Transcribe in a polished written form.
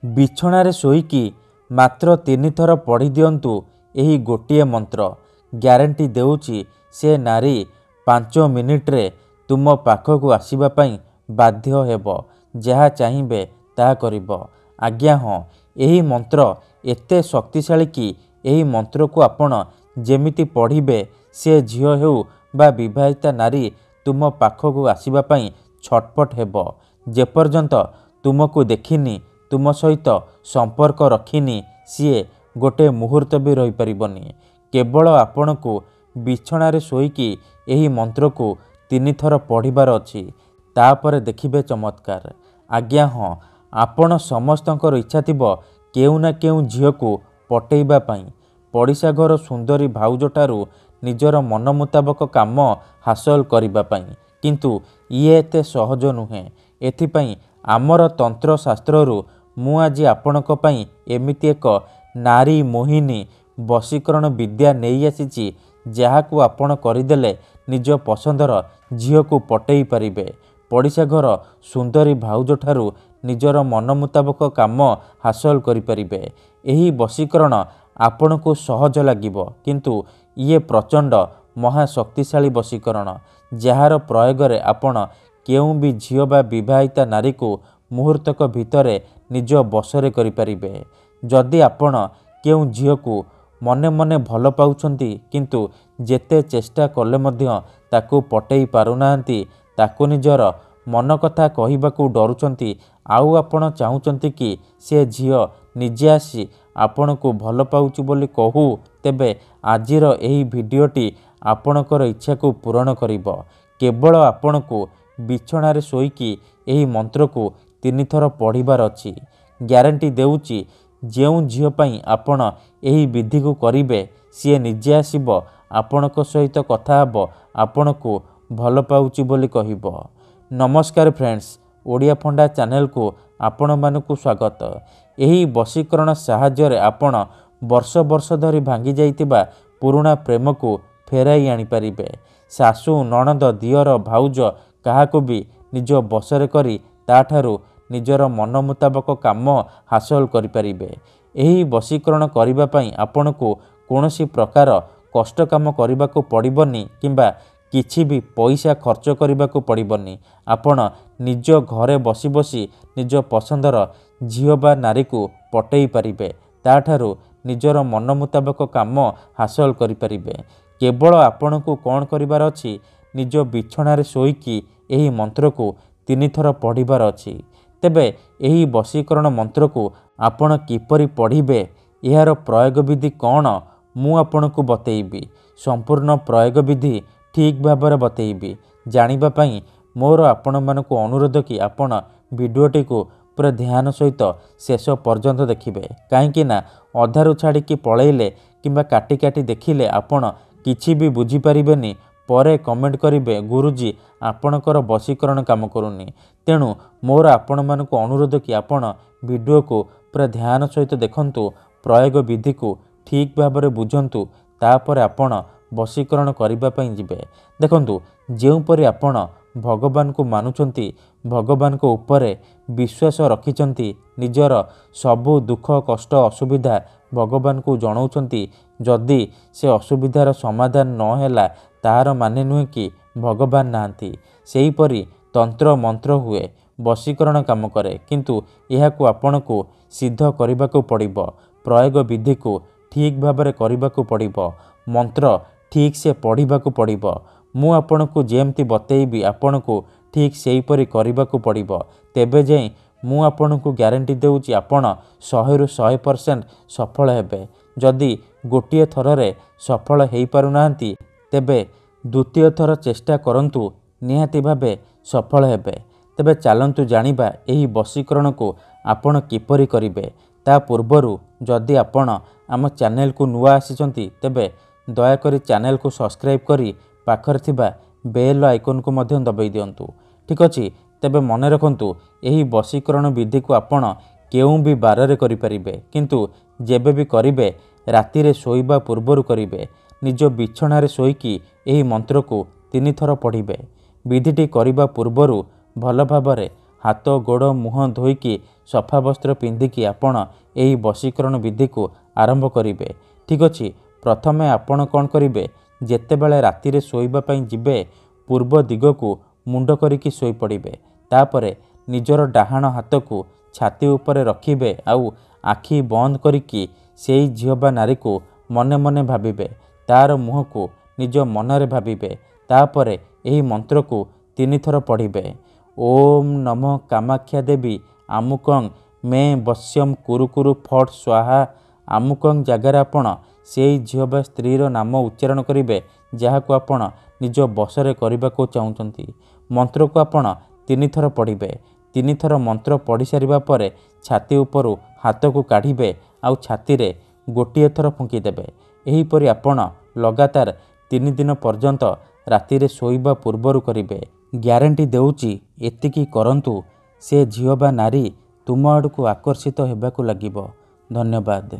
ବିଛଣାରେ ଶୋଇକି ମାତ୍ର 3 ଥର ପଢ଼ି ଦିଅନ୍ତୁ ଏହି ଗୋଟିଏ ମନ୍ତ୍ର। ଗ୍ୟାରେଣ୍ଟି ଦେଉଛି ସେ ନାରୀ 5 ମିନିଟ୍ରେ ତୁମ ପାଖକୁ ଆସିବା ପାଇଁ ବାଧ୍ୟ ହେବ। ଯାହା ଚାହିଁବେ ତାହା କରିବ। ଆଜ୍ଞା ହଁ, ଏହି ମନ୍ତ୍ର ଏତେ ଶକ୍ତିଶାଳୀ କି ଏହି ମନ୍ତ୍ରକୁ ଆପଣ ଯେମିତି ପଢ଼ିବେ ସେ ଝିଅ ହେଉ ବା ବିବାହିତା ନାରୀ ତୁମ ପାଖକୁ ଆସିବା ପାଇଁ ଛଟପଟ ହେବ। ଯେପର୍ଯ୍ୟନ୍ତ ତୁମକୁ ଦେଖିନି, ତୁମ ସହିତ ସମ୍ପର୍କ ରଖିନି, ସିଏ ଗୋଟେ ମୁହୂର୍ତ୍ତ ବି ରହିପାରିବନି। କେବଳ ଆପଣଙ୍କୁ ବିଛଣାରେ ଶୋଇକି ଏହି ମନ୍ତ୍ରକୁ 3 ଥର ପଢ଼ିବାର ଅଛି। ତାପରେ ଦେଖିବେ ଚମତ୍କାର। ଆଜ୍ଞା ହଁ, ଆପଣ ସମସ୍ତଙ୍କର ଇଚ୍ଛା ଥିବ କେଉଁ ନା କେଉଁ ଝିଅକୁ ପଟେଇବା ପାଇଁ, ପଡ଼ିଶା ଘର ସୁନ୍ଦରୀ ଭାଉଜଠାରୁ ନିଜର ମନ ମୁତାବକ କାମ ହାସଲ କରିବା ପାଇଁ। କିନ୍ତୁ ଇଏ ଏତେ ସହଜ ନୁହେଁ। ଏଥିପାଇଁ ଆମର ତନ୍ତ୍ରଶାସ୍ତ୍ରରୁ ମୁଁ ଆଜି ଆପଣଙ୍କ ପାଇଁ ଏମିତି ଏକ ନାରୀ ମୋହିନୀ ବଶୀକରଣ ବିଦ୍ୟା ନେଇ ଆସିଛି, ଯାହାକୁ ଆପଣ କରିଦେଲେ ନିଜ ପସନ୍ଦର ଝିଅକୁ ପଟେଇ ପାରିବେ। ପଡ଼ିଶା ଘର ସୁନ୍ଦରୀ ଭାଉଜଠାରୁ ନିଜର ମନ ମୁତାବକ କାମ ହାସଲ କରିପାରିବେ। ଏହି ବଶୀକରଣ ଆପଣଙ୍କୁ ସହଜ ଲାଗିବ, କିନ୍ତୁ ଇଏ ପ୍ରଚଣ୍ଡ ମହାଶକ୍ତିଶାଳୀ ବଶୀକରଣ, ଯାହାର ପ୍ରୟୋଗରେ ଆପଣ କେଉଁ ବି ଝିଅ ବା ବିବାହିତା ନାରୀକୁ ମୁହୂର୍ତ୍ତକ ଭିତରେ ନିଜ ବଶରେ କରିପାରିବେ। ଯଦି ଆପଣ କେଉଁ ଝିଅକୁ ମନେ ମନେ ଭଲ ପାଉଛନ୍ତି, କିନ୍ତୁ ଯେତେ ଚେଷ୍ଟା କଲେ ମଧ୍ୟ ତାକୁ ପଟେଇ ପାରୁନାହାନ୍ତି, ତାକୁ ନିଜର ମନ କଥା କହିବାକୁ ଡରୁଛନ୍ତି, ଆଉ ଆପଣ ଚାହୁଁଛନ୍ତି କି ସେ ଝିଅ ନିଜେ ଆସି ଆପଣଙ୍କୁ ଭଲ ପାଉଛି ବୋଲି କହୁ, ତେବେ ଆଜିର ଏହି ଭିଡ଼ିଓଟି ଆପଣଙ୍କର ଇଚ୍ଛାକୁ ପୂରଣ କରିବ। କେବଳ ଆପଣଙ୍କୁ ବିଛଣାରେ ଶୋଇକି ଏହି ମନ୍ତ୍ରକୁ 3 ଥର ପଢ଼ିବାର ଅଛି। ଗ୍ୟାରେଣ୍ଟି ଦେଉଛି ଯେଉଁ ଝିଅ ପାଇଁ ଆପଣ ଏହି ବିଧିକୁ କରିବେ, ସିଏ ନିଜେ ଆସିବ ଆପଣଙ୍କ ସହିତ କଥା ହେବ, ଆପଣଙ୍କୁ ଭଲ ପାଉଛି ବୋଲି କହିବ। ନମସ୍କାର ଫ୍ରେଣ୍ଡସ୍, ଓଡ଼ିଆ ଫଣ୍ଡା ଚ୍ୟାନେଲକୁ ଆପଣମାନଙ୍କୁ ସ୍ୱାଗତ। ଏହି ବଶୀକରଣ ସାହାଯ୍ୟରେ ଆପଣ ବର୍ଷ ବର୍ଷ ଧରି ଭାଙ୍ଗି ଯାଇଥିବା ପୁରୁଣା ପ୍ରେମକୁ ଫେରାଇ ଆଣିପାରିବେ। ଶାଶୁ, ନଣନ୍ଦ, ଦିଅର, ଭାଉଜ କାହାକୁ ବି ନିଜ ବଶରେ କରି ତାଠାରୁ ନିଜର ମନ ମୁତାବକ କାମ ହାସଲ କରିପାରିବେ। ଏହି ବଶୀକରଣ କରିବା ପାଇଁ ଆପଣଙ୍କୁ କୌଣସି ପ୍ରକାର କଷ୍ଟ କାମ କରିବାକୁ ପଡ଼ିବନି କିମ୍ବା କିଛି ବି ପଇସା ଖର୍ଚ୍ଚ କରିବାକୁ ପଡ଼ିବନି। ଆପଣ ନିଜ ଘରେ ବସି ବସି ନିଜ ପସନ୍ଦର ଝିଅ ବା ନାରୀକୁ ପଟେଇ ପାରିବେ। ତାଠାରୁ ନିଜର ମନ ମୁତାବକ କାମ ହାସଲ କରିପାରିବେ। କେବଳ ଆପଣଙ୍କୁ କ'ଣ କରିବାର ଅଛି, ନିଜ ବିଛଣାରେ ଶୋଇକି ଏହି ମନ୍ତ୍ରକୁ 3 ଥର ପଢ଼ିବାର ଅଛି। ତେବେ ଏହି ବଶୀକରଣ ମନ୍ତ୍ରକୁ ଆପଣ କିପରି ପଢ଼ିବେ, ଏହାର ପ୍ରୟୋଗ ବିଧି କ'ଣ, ମୁଁ ଆପଣଙ୍କୁ ବତେଇବି। ସମ୍ପୂର୍ଣ୍ଣ ପ୍ରୟୋଗ ବିଧି ଠିକ୍ ଭାବରେ ବତେଇବି। ଜାଣିବା ପାଇଁ ମୋର ଆପଣମାନଙ୍କୁ ଅନୁରୋଧ କି ଆପଣ ଭିଡ଼ିଓଟିକୁ ପୁରା ଧ୍ୟାନ ସହିତ ଶେଷ ପର୍ଯ୍ୟନ୍ତ ଦେଖିବେ। କାହିଁକି ନା ଅଧାରୁ ଛାଡ଼ିକି ପଳେଇଲେ କିମ୍ବା କାଟି କାଟି ଦେଖିଲେ ଆପଣ କିଛି ବି ବୁଝିପାରିବେନି। ପରେ କମେଣ୍ଟ କରିବେ, ଗୁରୁଜୀ ଆପଣଙ୍କର ବଶୀକରଣ କାମ କରୁନି। ତେଣୁ ମୋର ଆପଣମାନଙ୍କୁ ଅନୁରୋଧ କି ଆପଣ ଭିଡ଼ିଓକୁ ପୁରା ଧ୍ୟାନ ସହିତ ଦେଖନ୍ତୁ, ପ୍ରୟୋଗ ବିଧିକୁ ଠିକ୍ ଭାବରେ ବୁଝନ୍ତୁ, ତାପରେ ଆପଣ ବଶୀକରଣ କରିବା ପାଇଁ ଯିବେ। ଦେଖନ୍ତୁ, ଯେଉଁପରି ଆପଣ ଭଗବାନଙ୍କୁ ମାନୁଛନ୍ତି, ଭଗବାନଙ୍କ ଉପରେ ବିଶ୍ୱାସ ରଖିଛନ୍ତି, ନିଜର ସବୁ ଦୁଃଖ କଷ୍ଟ ଅସୁବିଧା ଭଗବାନଙ୍କୁ ଜଣାଉଛନ୍ତି, ଯଦି ସେ ଅସୁବିଧାର ସମାଧାନ ନ ହେଲା ତାହାର ମାନେ ନୁହେଁ କି ଭଗବାନ ନାହାନ୍ତି। ସେହିପରି ତନ୍ତ୍ର ମନ୍ତ୍ର ହୁଏ, ବଶୀକରଣ କାମ କରେ, କିନ୍ତୁ ଏହାକୁ ଆପଣଙ୍କୁ ସିଦ୍ଧ କରିବାକୁ ପଡ଼ିବ। ପ୍ରୟୋଗ ବିଧିକୁ ଠିକ୍ ଭାବରେ କରିବାକୁ ପଡ଼ିବ। ମନ୍ତ୍ର ଠିକ୍ ସେ ପଢ଼ିବାକୁ ପଡ଼ିବ। ମୁଁ ଆପଣଙ୍କୁ ଯେମିତି ବତେଇବି ଆପଣଙ୍କୁ ଠିକ୍ ସେହିପରି କରିବାକୁ ପଡ଼ିବ। ତେବେ ଯାଇ ମୁଁ ଆପଣଙ୍କୁ ଗ୍ୟାରେଣ୍ଟି ଦେଉଛି ଆପଣ 100ରୁ 100% ସଫଳ ହେବେ। ଯଦି ଗୋଟିଏ ଥରରେ ସଫଳ ହୋଇପାରୁନାହାନ୍ତି, ତେବେ ଦ୍ୱିତୀୟ ଥର ଚେଷ୍ଟା କରନ୍ତୁ, ନିହାତି ଭାବେ ସଫଳ ହେବେ। ତେବେ ଚାଲନ୍ତୁ ଜାଣିବା ଏହି ବଶୀକରଣକୁ ଆପଣ କିପରି କରିବେ। ତା ପୂର୍ବରୁ ଯଦି ଆପଣ ଆମ ଚ୍ୟାନେଲକୁ ନୂଆ ଆସିଛନ୍ତି, ତେବେ ଦୟାକରି ଚ୍ୟାନେଲକୁ ସବସ୍କ୍ରାଇବ୍ କରି ପାଖରେ ଥିବା ବେଲ୍ ଆଇକନ୍କୁ ମଧ୍ୟ ଦବାଇ ଦିଅନ୍ତୁ। ଠିକ୍ ଅଛି, ତେବେ ମନେ ରଖନ୍ତୁ, ଏହି ବଶୀକରଣ ବିଧିକୁ ଆପଣ କେଉଁ ବି ବାରରେ କରିପାରିବେ, କିନ୍ତୁ ଯେବେ ବି କରିବେ ରାତିରେ ଶୋଇବା ପୂର୍ବରୁ କରିବେ। ନିଜ ବିଛଣାରେ ଶୋଇକି ଏହି ମନ୍ତ୍ରକୁ 3 ଥର ପଢ଼ିବେ। ବିଧିଟି କରିବା ପୂର୍ବରୁ ଭଲ ଭାବରେ ହାତ ଗୋଡ଼ ମୁହଁ ଧୋଇକି ସଫା ବସ୍ତ୍ର ପିନ୍ଧିକି ଆପଣ ଏହି ବଶୀକରଣ ବିଧିକୁ ଆରମ୍ଭ କରିବେ। ଠିକ୍ ଅଛି। ପ୍ରଥମେ ଆପଣ କ'ଣ କରିବେ, ଯେତେବେଳେ ରାତିରେ ଶୋଇବା ପାଇଁ ଯିବେ ପୂର୍ବ ଦିଗକୁ ମୁଣ୍ଡ କରିକି ଶୋଇପଡ଼ିବେ। ତାପରେ ନିଜର ଡାହାଣ ହାତକୁ ଛାତି ଉପରେ ରଖିବେ ଆଉ ଆଖି ବନ୍ଦ କରିକି ସେଇ ଝିଅ ବା ନାରୀକୁ ମନେ ମନେ ଭାବିବେ। ତାର ମୁହଁକୁ ନିଜ ମନରେ ଭାବିବେ। ତାପରେ ଏହି ମନ୍ତ୍ରକୁ 3 ଥର ପଢ଼ିବେ। ଓମ୍ ନମଃ କାମାକ୍ଷା ଦେବୀ ଆମୁକଂ ମେ ବଶ୍ୟମ୍ କୁରୁ କୁରୁ ଫଟ୍ ସ୍ୱାହା। ଆମୁକଂ ଜାଗାରେ ଆପଣ ସେଇ ଝିଅ ବା ସ୍ତ୍ରୀର ନାମ ଉଚ୍ଚାରଣ କରିବେ ଯାହାକୁ ଆପଣ ନିଜ ବଶରେ କରିବାକୁ ଚାହୁଁଛନ୍ତି। ମନ୍ତ୍ରକୁ ଆପଣ 3 ଥର ପଢ଼ିବେ। 3 ଥର ମନ୍ତ୍ର ପଢ଼ି ସାରିବା ପରେ ଛାତି ଉପରୁ ହାତକୁ କାଢ଼ିବେ ଆଉ ଛାତିରେ ଗୋଟିଏ ଥର ଫୁଙ୍କିଦେବେ। ଏହିପରି ଆପଣ ଲଗାତାର 3 ଦିନ ପର୍ଯ୍ୟନ୍ତ ରାତିରେ ଶୋଇବା ପୂର୍ବରୁ କରିବେ। ଗ୍ୟାରେଣ୍ଟି ଦେଉଛି ଏତିକି କରନ୍ତୁ, ସେ ଝିଅ ବା ନାରୀ ତୁମ ଆଡ଼କୁ ଆକର୍ଷିତ ହେବାକୁ ଲାଗିବ। ଧନ୍ୟବାଦ।